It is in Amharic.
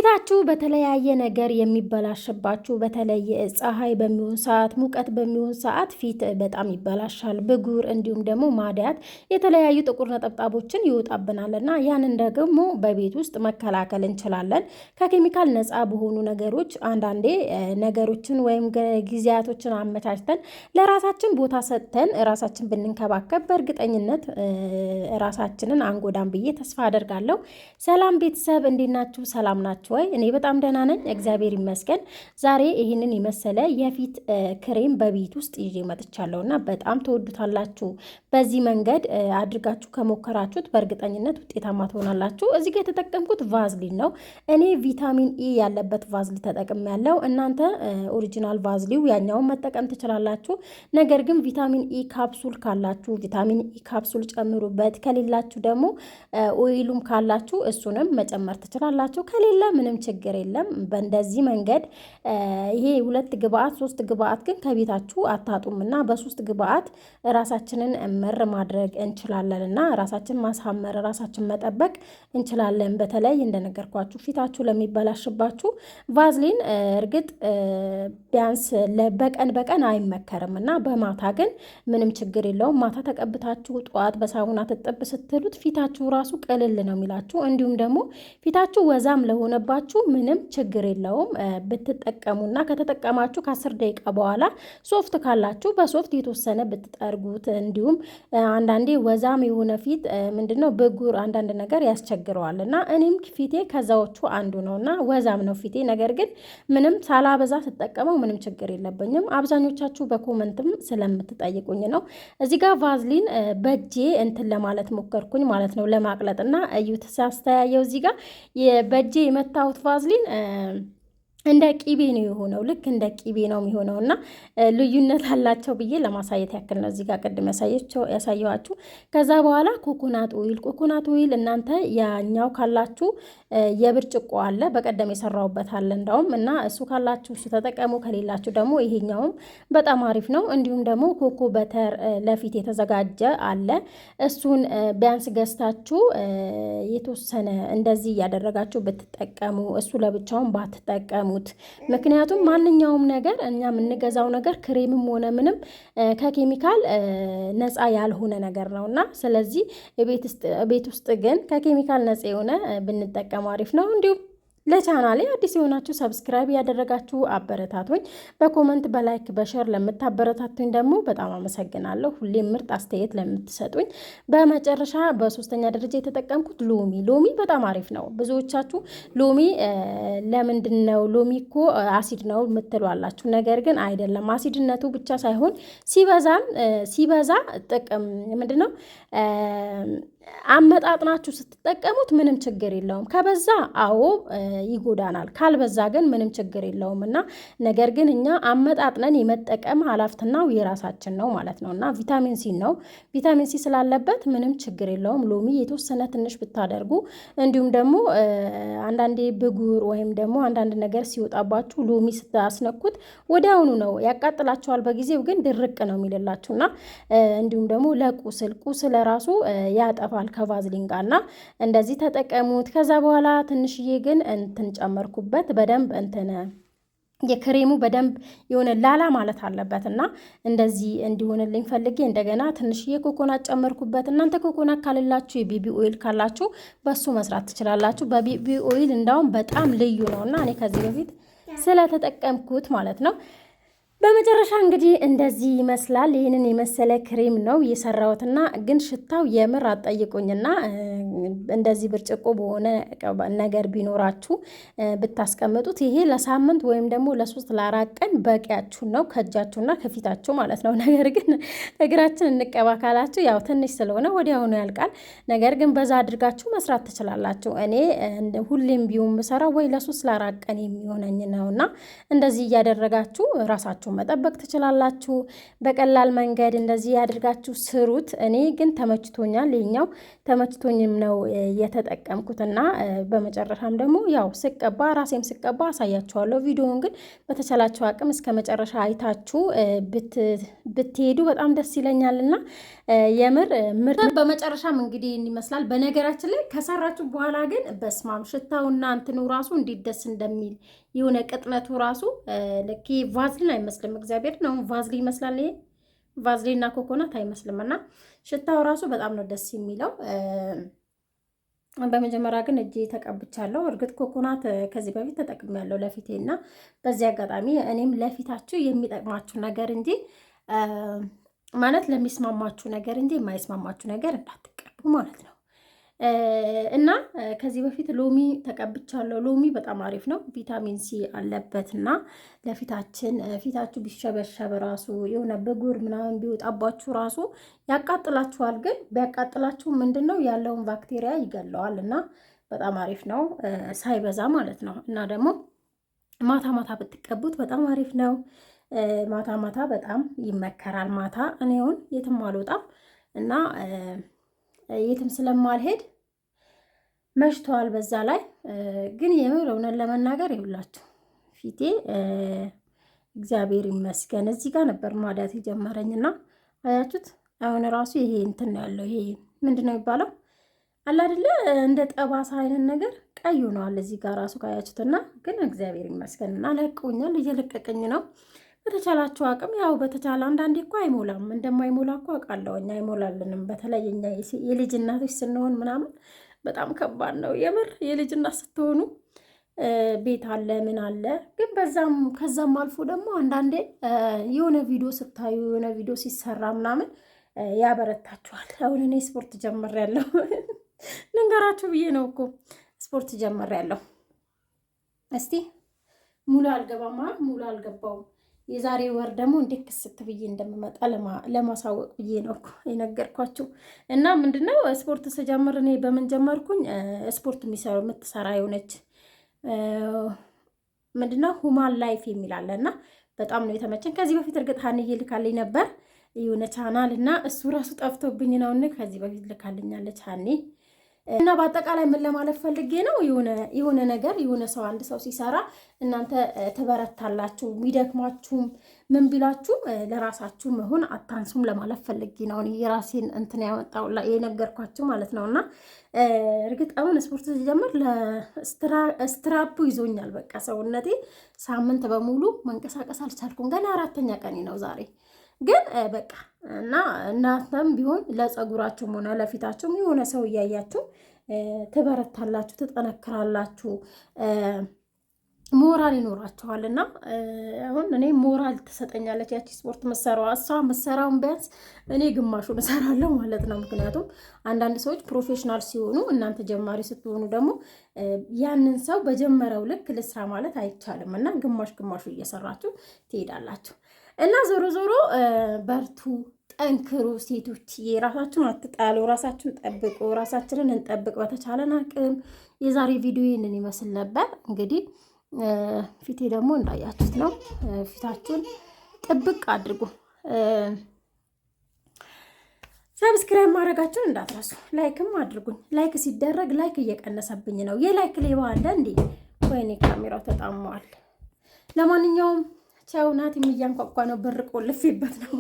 ፊታችሁ በተለያየ ነገር የሚበላሽባችሁ በተለይ ፀሐይ በሚሆን ሰዓት ሙቀት በሚሆን ሰዓት ፊት በጣም ይበላሻል። ብጉር እንዲሁም ደግሞ ማዲያት የተለያዩ ጥቁር ነጠብጣቦችን ይወጣብናል እና ያንን ደግሞ በቤት ውስጥ መከላከል እንችላለን ከኬሚካል ነፃ በሆኑ ነገሮች። አንዳንዴ ነገሮችን ወይም ጊዜያቶችን አመቻችተን ለራሳችን ቦታ ሰጥተን ራሳችን ብንንከባከብ በእርግጠኝነት ራሳችንን አንጎዳም ብዬ ተስፋ አደርጋለሁ። ሰላም ቤተሰብ እንዴት ናችሁ? ሰላም ናችሁ ወይ? እኔ በጣም ደህና ነኝ፣ እግዚአብሔር ይመስገን። ዛሬ ይህንን የመሰለ የፊት ክሬም በቤት ውስጥ ይዤ መጥቻለሁ እና በጣም ተወዱታላችሁ። በዚህ መንገድ አድርጋችሁ ከሞከራችሁት በእርግጠኝነት ውጤታማ ትሆናላችሁ። እዚህ ጋር የተጠቀምኩት ቫዝሊን ነው። እኔ ቪታሚን ኢ ያለበት ቫዝሊን ተጠቅሜያለሁ። እናንተ ኦሪጂናል ቫዝሊው ያኛውን መጠቀም ትችላላችሁ። ነገር ግን ቪታሚን ኢ ካፕሱል ካላችሁ ቪታሚን ኢ ካፕሱል ጨምሩበት። ከሌላችሁ ደግሞ ኦይሉም ካላችሁ እሱንም መጨመር ትችላላችሁ። ከሌለ ምንም ችግር የለም። በእንደዚህ መንገድ ይሄ 2 ግብአት 3 ግብአት ግን ከቤታችሁ አታጡም እና በ3 ግብአት ራሳችንን መር ማድረግ እንችላለን እና ራሳችን ማሳመር ራሳችን መጠበቅ እንችላለን። በተለይ እንደነገርኳችሁ ፊታችሁ ለሚበላሽባችሁ ቫዝሊን እርግጥ ቢያንስ በቀን አይመከርም እና በማታ ግን ምንም ችግር የለውም። ማታ ተቀብታችሁ ጠዋት በሳሙና ትጥብ ስትሉት ፊታችሁ ራሱ ቅልል ነው የሚላችሁ። እንዲሁም ደግሞ ፊታችሁ ወዛም ለሆነባችሁ ምንም ችግር የለውም ብትጠቀሙና ከተጠቀማችሁ ከ10 ደቂቃ በኋላ ሶፍት ካላችሁ በሶፍት የተወሰነ ብትጠርጉት። እንዲሁም አንዳንዴ ወዛም የሆነ ፊት ምንድነው ብጉር አንዳንድ ነገር ያስቸግረዋል እና እኔም ፊቴ ከዛዎቹ አንዱ ነው እና ወዛም ነው ፊቴ። ነገር ግን ምንም ሳላበዛ ስጠቀመው ምንም ችግር የለብኝም። አብዛኞቻችሁ በኮመንትም ስለምትጠይቁኝ ነው። እዚህ ጋር ቫዝሊን በእጄ እንትን ለማለት ሞከርኩኝ ማለት ነው ለማቅለጥና እዩት ሳስተያየው እዚህ ጋር በእጄ የመታሁት ቫዝሊን እንደ ቂቤ ነው የሆነው። ልክ እንደ ቂቤ ነው የሚሆነው እና ልዩነት አላቸው ብዬ ለማሳየት ያክል ነው እዚህ ጋር ቅድም ያሳየኋችሁ። ከዛ በኋላ ኮኮናት ኦይል እናንተ ያኛው ካላችሁ የብርጭቆ አለ፣ በቀደም የሰራሁበት አለ እንዳውም እና እሱ ካላችሁ እሱ ተጠቀሙ። ከሌላችሁ ደግሞ ይሄኛውም በጣም አሪፍ ነው። እንዲሁም ደግሞ ኮኮ በተር ለፊት የተዘጋጀ አለ። እሱን ቢያንስ ገዝታችሁ የተወሰነ እንደዚህ እያደረጋችሁ ብትጠቀሙ፣ እሱ ለብቻውን ባትጠቀሙ። ምክንያቱም ማንኛውም ነገር እኛ የምንገዛው ነገር ክሬምም ሆነ ምንም ከኬሚካል ነፃ ያልሆነ ነገር ነውና፣ ስለዚህ ቤት ውስጥ ግን ከኬሚካል ነፃ የሆነ ብንጠቀም አሪፍ ነው። እንዲሁም ለቻናሌ አዲስ የሆናችሁ ሰብስክራይብ ያደረጋችሁ አበረታቱኝ። በኮመንት በላይክ በሸር ለምታበረታቱኝ ደግሞ በጣም አመሰግናለሁ። ሁሌም ምርጥ አስተያየት ለምትሰጡኝ። በመጨረሻ በሶስተኛ ደረጃ የተጠቀምኩት ሎሚ በጣም አሪፍ ነው። ብዙዎቻችሁ ሎሚ ለምንድን ነው ሎሚ እኮ አሲድ ነው የምትሏላችሁ። ነገር ግን አይደለም። አሲድነቱ ብቻ ሳይሆን ሲበዛ ጥቅም ምንድን ነው አመጣጥናችሁ ስትጠቀሙት ምንም ችግር የለውም። ከበዛ አዎ ይጎዳናል፣ ካልበዛ ግን ምንም ችግር የለውም እና ነገር ግን እኛ አመጣጥነን የመጠቀም ኃላፊነቱ የራሳችን ነው ማለት ነው እና ቪታሚን ሲ ስላለበት ምንም ችግር የለውም። ሎሚ የተወሰነ ትንሽ ብታደርጉ እንዲሁም ደግሞ አንዳንዴ ብጉር ወይም ደግሞ አንዳንድ ነገር ሲወጣባችሁ ሎሚ ስታስነኩት ወዲያውኑ ነው ያቃጥላችኋል። በጊዜው ግን ድርቅ ነው የሚልላችሁ እና እንዲሁም ደግሞ ቁስል ራሱ ያጠፋል ከቫዝሊን ጋርና እንደዚህ ተጠቀሙት። ከዛ በኋላ ትንሽዬ ግን እንትን ጨመርኩበት በደንብ የክሬሙ በደንብ የሆነ ላላ ማለት አለበት እና እንደዚህ እንዲሆንልኝ ፈልጌ እንደገና ትንሽዬ ኮኮናት ጨመርኩበት። እናንተ ኮኮናት ካሌላችሁ የቤቢ ኦይል ካላችሁ በሱ መስራት ትችላላችሁ። በቤቢ ኦይል እንዳውም በጣም ልዩ ነው እና እኔ ከዚህ በፊት ስለተጠቀምኩት ማለት ነው። በመጨረሻ እንግዲህ እንደዚህ ይመስላል። ይህንን የመሰለ ክሬም ነው የሰራሁትና ግን ሽታው የምር አጠይቁኝና እንደዚህ ብርጭቆ በሆነ ነገር ቢኖራችሁ ብታስቀምጡት ይሄ ለሳምንት ወይም ደግሞ ለ3 ለ4 ቀን በቂያችሁ ነው ከእጃችሁና ከፊታችሁ ማለት ነው። ነገር ግን እግራችን እንቀባ ካላችሁ ያው ትንሽ ስለሆነ ወዲያውኑ ያልቃል። ነገር ግን በዛ አድርጋችሁ መስራት ትችላላችሁ። እኔ ሁሌም ቢሆን የምሰራው ወይ ለ3 ለ4 ቀን የሚሆነኝ ነውና እንደዚህ እያደረጋችሁ ራሳችሁ ጊዜያችሁ መጠበቅ ትችላላችሁ። በቀላል መንገድ እንደዚህ ያድርጋችሁ ስሩት። እኔ ግን ተመችቶኛል። ይኸኛው ተመችቶኝም ነው የተጠቀምኩትና በመጨረሻም ደግሞ ያው ስቀባ ራሴም ስቀባ አሳያችኋለሁ። ቪዲዮውን ግን በተቻላችሁ አቅም እስከ መጨረሻ አይታችሁ ብትሄዱ በጣም ደስ ይለኛልና የምር ምርጥ። በመጨረሻም እንግዲህ ይመስላል። በነገራችን ላይ ከሰራችሁ በኋላ ግን በስማም ሽታውና እንትኑ ራሱ እንዴት ደስ እንደሚል የሆነ ቅጥነቱ ራሱ ልክ ቫዝሊን አይመስልም። እግዚአብሔር ነው ቫዝሊን ይመስላል። ይሄ ቫዝሊን እና ኮኮናት አይመስልም። እና ሽታው ራሱ በጣም ነው ደስ የሚለው። በመጀመሪያ ግን እጄ ተቀብቻለሁ። እርግጥ ኮኮናት ከዚህ በፊት ተጠቅሜያለሁ ለፊቴ እና በዚህ አጋጣሚ እኔም ለፊታችሁ የሚጠቅማችሁ ነገር እንጂ ማለት ለሚስማማችሁ ነገር እንጂ የማይስማማችሁ ነገር እንዳትቀቡ ማለት ነው። እና ከዚህ በፊት ሎሚ ተቀብቻለሁ። ሎሚ በጣም አሪፍ ነው፣ ቪታሚን ሲ አለበት እና ፊታችሁ ቢሸበሸብ ራሱ የሆነ ብጉር ምናምን ቢወጣባችሁ ራሱ ያቃጥላችኋል። ግን ቢያቃጥላችሁ ምንድን ነው ያለውን ባክቴሪያ ይገለዋል እና በጣም አሪፍ ነው ሳይበዛ ማለት ነው። እና ደግሞ ማታ ማታ ብትቀቡት በጣም አሪፍ ነው። ማታ ማታ በጣም ይመከራል። ማታ እኔ አሁን የትም አልወጣም እና የትም ስለማልሄድ መሽተዋል። በዛ ላይ ግን የምር እውነት ለመናገር ይውላችሁ ፊቴ እግዚአብሔር ይመስገን እዚህ ጋር ነበር ማዳት የጀመረኝና አያችሁት። አሁን ራሱ ይሄ እንትን ያለው ይሄ ምንድን ነው የሚባለው አለ አይደለ እንደ ጠባሳ አይነት ነገር ቀይ ሆኗል እዚህ ጋር ራሱ ካያችሁትና፣ ግን እግዚአብሔር ይመስገንና ለቀውኛል፣ እየለቀቀኝ ነው። በተቻላችሁ አቅም ያው በተቻለ አንዳንዴ እኮ አይሞላም፣ እንደማይሞላ እኮ አውቃለሁ። እኛ አይሞላልንም። በተለይ እኛ የልጅ እናቶች ስንሆን ምናምን በጣም ከባድ ነው የምር። የልጅ እናት ስትሆኑ ቤት አለ ምን አለ፣ ግን ከዛም አልፎ ደግሞ አንዳንዴ የሆነ ቪዲዮ ስታዩ የሆነ ቪዲዮ ሲሰራ ምናምን ያበረታችኋል። አሁን እኔ ስፖርት ጀምሬያለሁ ልንገራችሁ ብዬ ነው እኮ ስፖርት ጀምሬያለሁ። እስቲ ሙሉ አልገባውም የዛሬ ወር ደግሞ እንዴት ክስት ብዬ እንደምመጣ ለማሳወቅ ብዬ ነው እኮ የነገርኳችሁ። እና ምንድነው ስፖርት ስጀምር እኔ በምን ጀመርኩኝ? ስፖርት የምትሰራ የሆነች ምንድነው ሁማን ላይፍ የሚላለ እና በጣም ነው የተመቸን። ከዚህ በፊት እርግጥ ሀንዬ ልካልኝ ነበር የሆነ ቻናል እና እሱ ራሱ ጠፍቶብኝ ነው። ከዚህ በፊት ልካልኛለች ሀኒ። እና በአጠቃላይ ምን ለማለት ፈልጌ ነው፣ የሆነ ነገር የሆነ ሰው አንድ ሰው ሲሰራ እናንተ ትበረታላችሁ። የሚደክማችሁም ምን ቢላችሁም ለራሳችሁ መሆን አታንሱም ለማለት ፈልጌ ነው። የራሴን እንትን ያመጣው የነገርኳችሁ ማለት ነው። እና እርግጥ አሁን ስፖርት ሲጀምር ስትራፑ ይዞኛል። በቃ ሰውነቴ ሳምንት በሙሉ መንቀሳቀስ አልቻልኩም። ገና 4ኛ ቀኔ ነው ዛሬ ግን በቃ እና እናንተም ቢሆን ለፀጉራችሁም ሆነ ለፊታችሁም የሆነ ሰው እያያችሁ ትበረታላችሁ፣ ትጠነክራላችሁ፣ ሞራል ይኖራችኋል። እና አሁን እኔ ሞራል ትሰጠኛለች ያቺ ስፖርት መሰራዋ። እሷ መሰራውን ቢያንስ እኔ ግማሹን እሰራለሁ ማለት ነው። ምክንያቱም አንዳንድ ሰዎች ፕሮፌሽናል ሲሆኑ እናንተ ጀማሪ ስትሆኑ ደግሞ ያንን ሰው በጀመረው ልክ ልስራ ማለት አይቻልም እና ግማሹ እየሰራችሁ ትሄዳላችሁ። እና ዞሮ ዞሮ በርቱ፣ ጠንክሩ ሴቶች፣ ራሳችሁን አትጣሉ፣ ራሳችሁን ጠብቁ፣ ራሳችንን እንጠብቅ በተቻለን አቅም። የዛሬ ቪዲዮ ይህንን ይመስል ነበር። እንግዲህ ፊቴ ደግሞ እንዳያችሁት ነው። ፊታችሁን ጥብቅ አድርጉ። ሰብስክራይብ ማድረጋችሁን እንዳትረሱ፣ ላይክም አድርጉኝ። ላይክ ሲደረግ ላይክ እየቀነሰብኝ ነው። የላይክ ሌባ አለ እንዴ? ወይኔ ካሜራው ተጣሟል። ለማንኛውም ቻው። ናት የሚያንኳኳ ነው፣ በር ቆልፌበት ነው።